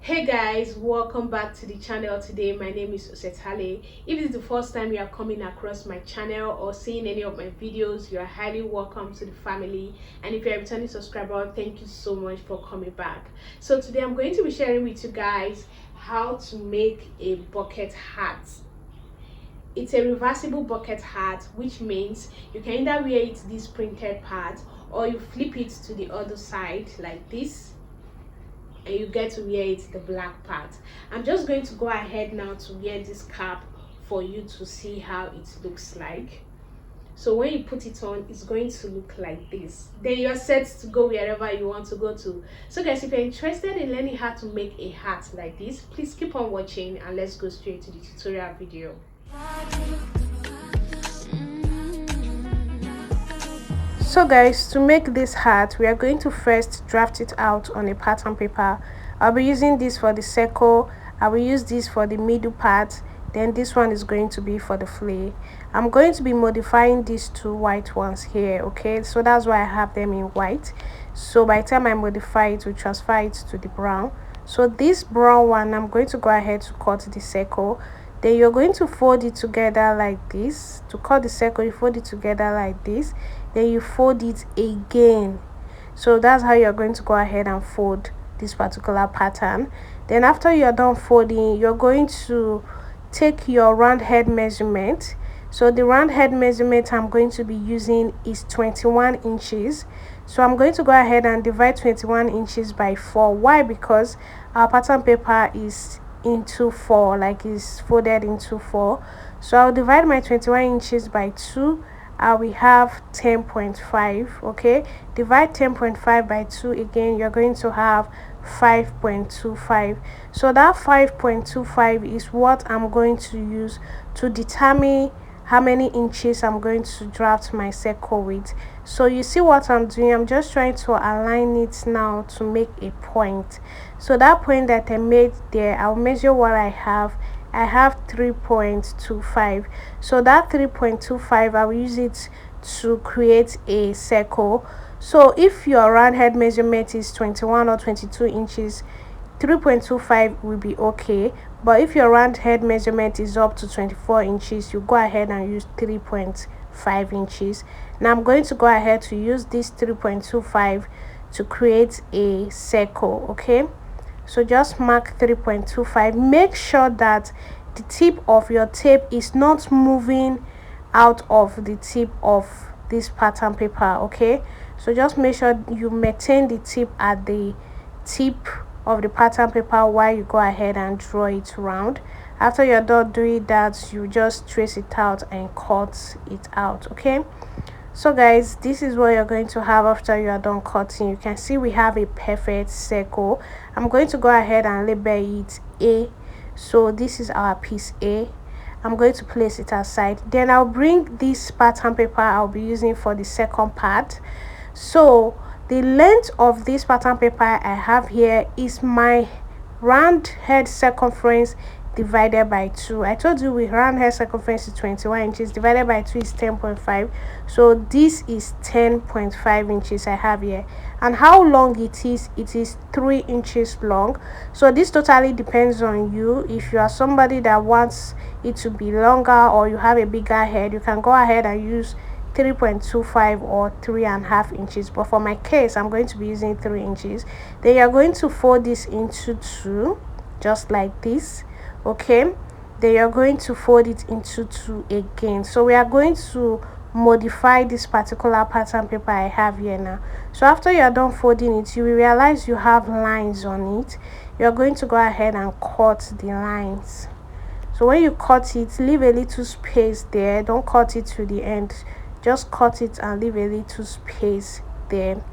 Hey guys, welcome back to the channel. Today my name is Osetale. If this is the first time you are coming across my channel or seeing any of my videos, you are highly welcome to the family. And if you're a returning subscriber, thank you so much for coming back. So today I'm going to be sharing with you guys how to make a bucket hat. It's a reversible bucket hat, which means you can either wear it this printed part or you flip it to the other side like this, and you get to wear it the black part. I'm just going to go ahead now to wear this cap for you to see how it looks like. So when you put it on, it's going to look like this. Then you're set to go wherever you want to go to. So guys, if you're interested in learning how to make a hat like this, please keep on watching and let's go straight to the tutorial video. So guys, to make this hat, we are going to first draft it out on a pattern paper. I'll be using this for the circle, I will use this for the middle part, then this one is going to be for the flare. I'm going to be modifying these two white ones here, okay? So that's why I have them in white. So by the time I modify it, we transfer it to the brown. So this brown one, I'm going to go ahead to cut the circle. Then you're going to fold it together like this. To cut the circle, you fold it together like this, then you fold it again. So that's how you're going to go ahead and fold this particular pattern. Then after you're done folding, you're going to take your round head measurement. So the round head measurement I'm going to be using is 21 inches. So I'm going to go ahead and divide 21 inches by 4. Why? Because our pattern paper is into 4, like is folded into 4. So I'll divide my 21 inches by 2. I will have 10.5. okay, divide 10.5 by 2 again, you're going to have 5.25. so that 5.25 is what I'm going to use to determine how many inches I'm going to draft my circle with. So you see what I'm doing, I'm just trying to align it now to make a point. So that point that I made there, I'll measure what I have 3.25. so that 3.25 I will use it to create a circle. So if your round head measurement is 21 or 22 inches, 3.25 will be okay. But if your round head measurement is up to 24 inches, you go ahead and use 3.5 inches. Now I'm going to go ahead to use this 3.25 to create a circle, okay? So just mark 3.25. make sure that the tip of your tape is not moving out of the tip of this pattern paper, okay? So just make sure you maintain the tip at the tip of the pattern paper while you go ahead and draw it round. After you're done doing that, you just trace it out and cut it out, okay? So guys, this is what you're going to have after you are done cutting. You can see we have a perfect circle. I'm going to go ahead and label it A. So this is our piece A. I'm going to place it aside. Then I'll bring this pattern paper I'll be using for the second part. So the length of this pattern paper I have here is my round head circumference divided by 2. I told you with round head circumference is 21 inches, divided by 2 is 10.5. so this is 10.5 inches I have here. And how long it is 3 inches long. So this totally depends on you. If you are somebody that wants it to be longer or you have a bigger head, you can go ahead and use 3.25 or 3.5 inches, but for my case I'm going to be using 3 inches. Then you're going to fold this into 2 just like this, okay? Then you're going to fold it into 2 again. So we are going to modify this particular pattern paper I have here now. So after you're done folding it, you will realize you have lines on it. You're going to go ahead and cut the lines. So when you cut it, leave a little space there. Don't cut it to the end, just cut it and leave a little space there.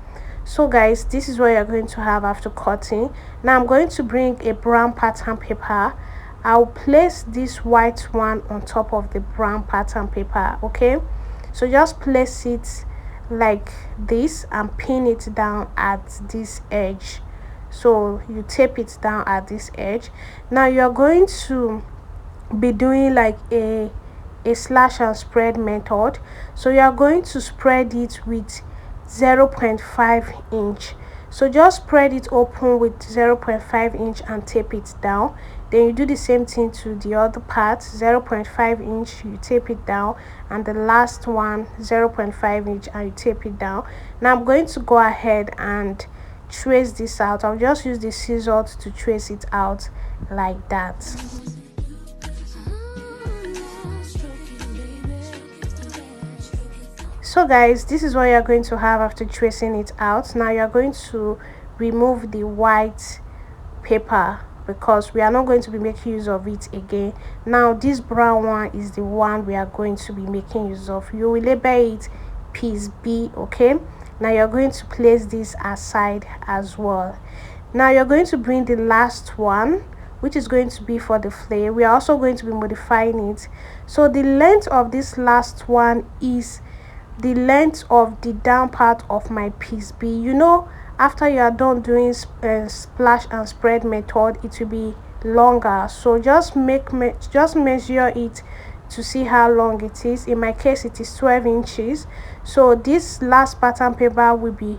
So guys, this is what you're going to have after cutting. Now I'm going to bring a brown pattern paper. I'll place this white one on top of the brown pattern paper, okay? So just place it like this and pin it down at this edge. So you tape it down at this edge. Now you're going to be doing like a slash and spread method. So you are going to spread it with 0.5 inch. So just spread it open with 0.5 inch and tape it down. Then you do the same thing to the other part, 0.5 inch, you tape it down, and the last one 0.5 inch and you tape it down. Now I'm going to go ahead and trace this out. I'll just use the scissors to trace it out like that. So guys, this is what you're going to have after tracing it out. Now you're going to remove the white paper because we are not going to be making use of it again. Now this brown one is the one we are going to be making use of. You will label it piece B. Okay, now you're going to place this aside as well. Now you're going to bring the last one, which is going to be for the flare. We are also going to be modifying it. So the length of this last one is the length of the down part of my piece B. You know, after you are done doing splash and spread method, it will be longer. So just measure it to see how long it is. In my case, it is 12 inches. So this last pattern paper will be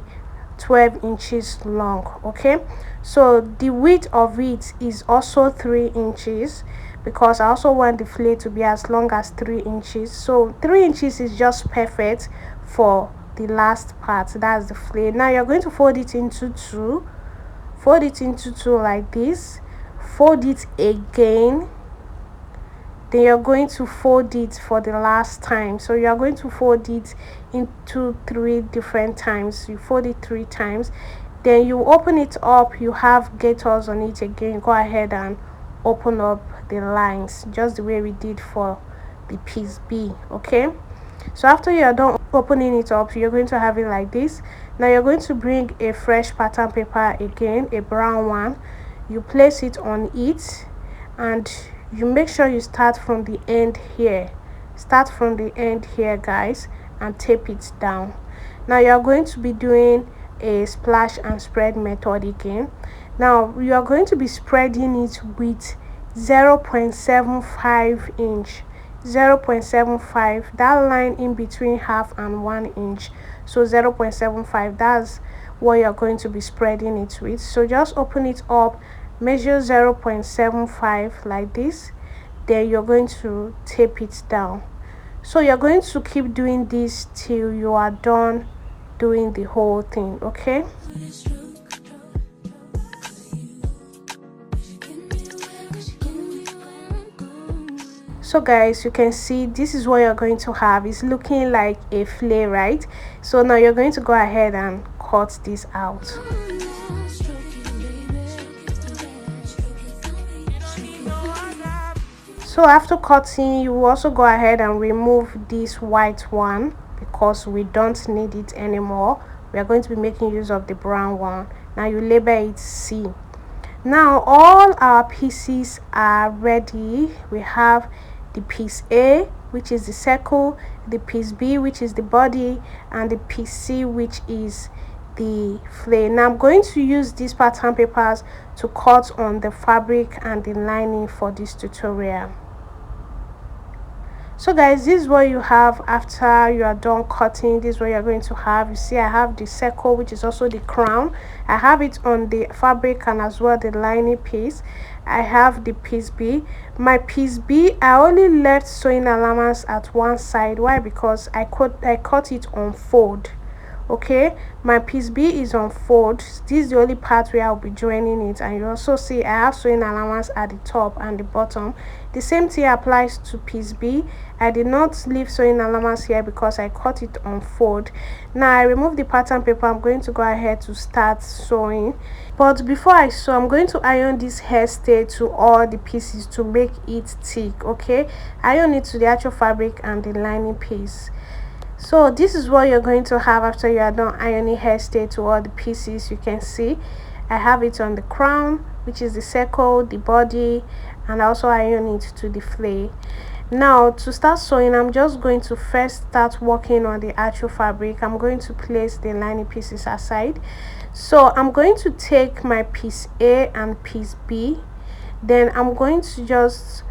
12 inches long. Okay, so the width of it is also 3 inches because I also want the flare to be as long as 3 inches. So 3 inches is just perfect for the last part, that's the flare. Now you're going to fold it into two, like this, fold it again, then you're going to fold it for the last time. So you're going to fold it into 3 different times. You fold it 3 times, then you open it up. You have gaiters on it again. Go ahead and open up the lines just the way we did for the piece B. Okay, so after you are done opening it up, you're going to have it like this. Now you're going to bring a fresh pattern paper again, a brown one. You place it on it and you make sure you start from the end here, guys, and tape it down. Now you're going to be doing a splash and spread method again. Now you are going to be spreading it with 0.75 inch, 0.75, that line in between half and 1 inch. So 0.75, that's what you're going to be spreading it with. So just open it up, measure 0.75 like this, then you're going to tape it down. So you're going to keep doing this till you are done doing the whole thing. Okay, so guys, you can see this is what you're going to have. It's looking like a flare, right? So now you're going to go ahead and cut this out. So after cutting, you will also go ahead and remove this white one because we don't need it anymore. We are going to be making use of the brown one. Now you label it C. Now all our pieces are ready. We have the piece A, which is the circle, the piece B, which is the body, and the piece C, which is the flare. Now I'm going to use these pattern papers to cut on the fabric and the lining for this tutorial. So guys, this is what you have after you are done cutting. This is what you're going to have. You see, I have the circle, which is also the crown. I have it on the fabric and as well the lining piece. I have the piece B. My piece B, I only left sewing allowance at one side. Why? Because I cut it on fold. Okay, my piece B is on fold. This is the only part where I'll be joining it, and you also see I have sewing allowance at the top and the bottom. The same thing applies to piece B. I did not leave sewing allowance here because I cut it on fold. Now I remove the pattern paper. I'm going to go ahead to start sewing, but before I sew, I'm going to iron this hairstay to all the pieces to make it thick. Okay, iron it to the actual fabric and the lining piece. So this is what you're going to have after you are done ironing hairstay to all the pieces. You can see I have it on the crown, which is the circle, the body, and also iron it to the flare. Now to start sewing, I'm just going to first start working on the actual fabric. I'm going to place the lining pieces aside. So I'm going to take my piece A and piece B, then I'm going to just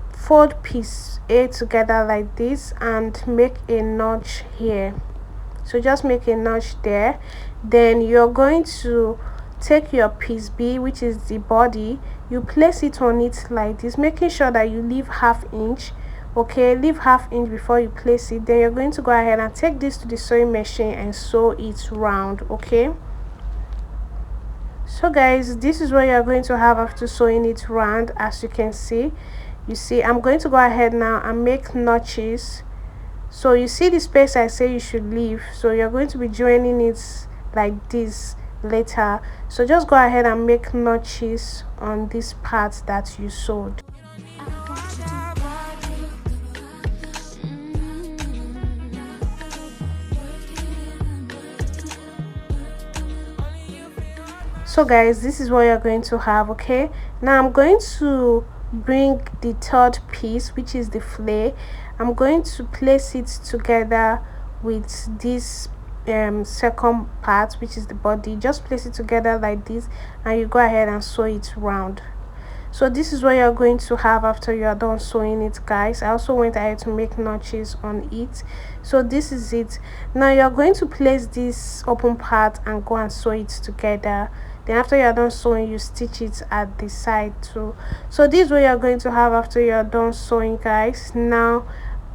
fold piece A together like this and make a notch here. So just make a notch there. Then you're going to take your piece B, which is the body, you place it on it like this, making sure that you leave ½ inch. Okay, leave ½ inch before you place it. Then you're going to go ahead and take this to the sewing machine and sew it round. Okay, so guys, this is what you're going to have after sewing it round. As you can see, I'm going to go ahead now and make notches. So you see the space I say you should leave, so you're going to be joining it like this later. So just go ahead and make notches on this part that you sewed. So guys, this is what you're going to have. Okay, now I'm going to bring the third piece, which is the flare. I'm going to place it together with this second part, which is the body. Just place it together like this, and you go ahead and sew it round. So this is what you're going to have after you are done sewing it, guys. I also went ahead to make notches on it. So this is it. Now you're going to place this open part and go and sew it together. Then after you're done sewing, you stitch it at the side too. So this is what you're going to have after you're done sewing, guys. Now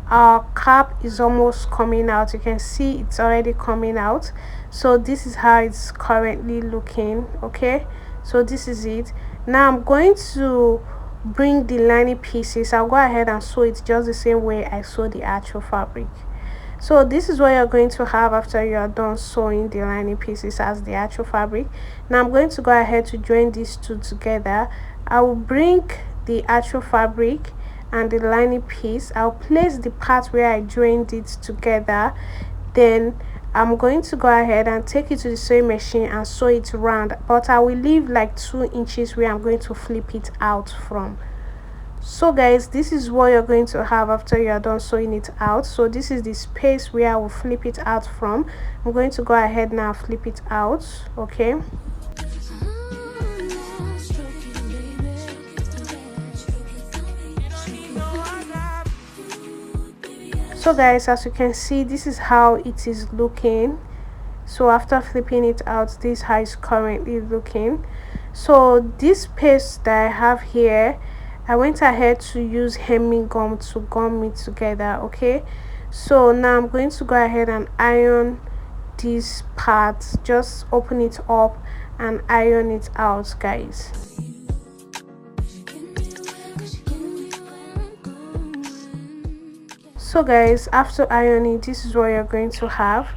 our cap is almost coming out. You can see it's already coming out. So this is how it's currently looking. Okay, so this is it. Now I'm going to bring the lining pieces. I'll go ahead and sew it just the same way I sew the actual fabric. So this is what you're going to have after you are done sewing the lining pieces as the actual fabric. Now I'm going to go ahead to join these two together. I will bring the actual fabric and the lining piece. I'll place the part where I joined it together. Then I'm going to go ahead and take it to the sewing machine and sew it round, but I will leave like 2 inches where I'm going to flip it out from. So guys, this is what you're going to have after you are done sewing it out. So this is the space where I will flip it out from. I'm going to go ahead now, flip it out. Okay, so guys, as you can see, this is how it is looking. So after flipping it out, this is how it's currently looking. So this space that I have here, I went ahead to use hemming gum to gum it together. Okay, so now I'm going to go ahead and iron this part. Just open it up and iron it out, guys. So guys, after ironing, this is what you're going to have.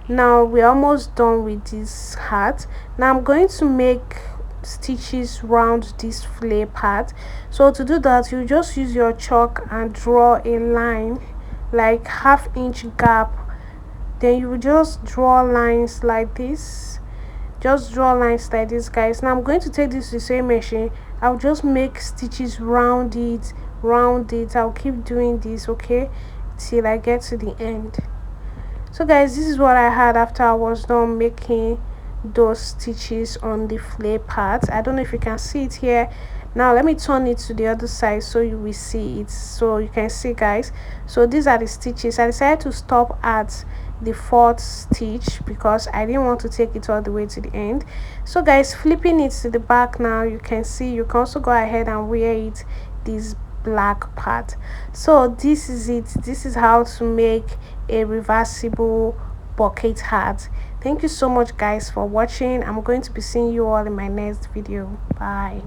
Now we're almost done with this hat. Now I'm going to make stitches round this flare part. So to do that, you just use your chalk and draw a line like ½ inch gap. Then you will just draw lines like this. Just draw lines like this, guys. Now I'm going to take this to the sewing machine. I'll just make stitches round it. I'll keep doing this, okay, till I get to the end. So guys, this is what I had after I was done making those stitches on the flare part. I don't know if you can see it here. Now let me turn it to the other side so you will see it. So you can see, guys, so these are the stitches. I decided to stop at the 4th stitch because I didn't want to take it all the way to the end. So guys, flipping it to the back, now you can see you can also go ahead and wear it this black part. So this is it. This is how to make a reversible bucket hat. Thank you so much, guys, for watching. I'm going to be seeing you all in my next video. Bye.